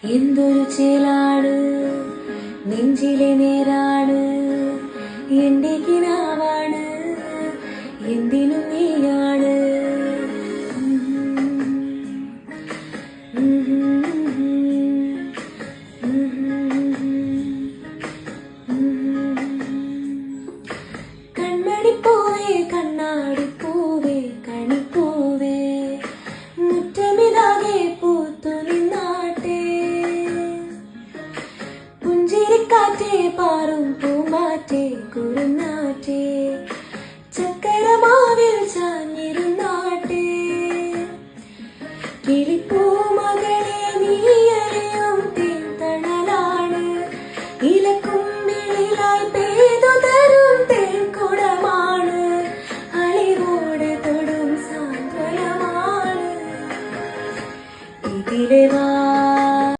എന്തൊരു ചേലാണ് നെഞ്ചിലെ നേരാണ് എന്റെ കിനാവാണ് എന്തിനും നീയാണ് കൺമണിപ്പൂവേ കണ്ണാടിപ്പൂവേ കണിപ്പൂവേ മുറ്റമിതാകെ പൂത്തു നിന്നാട്ടെ പുഞ്ചിരിക്കാറ്റേ പാറും പൂമ്പാറ്റേ കുറുനാറ്റേ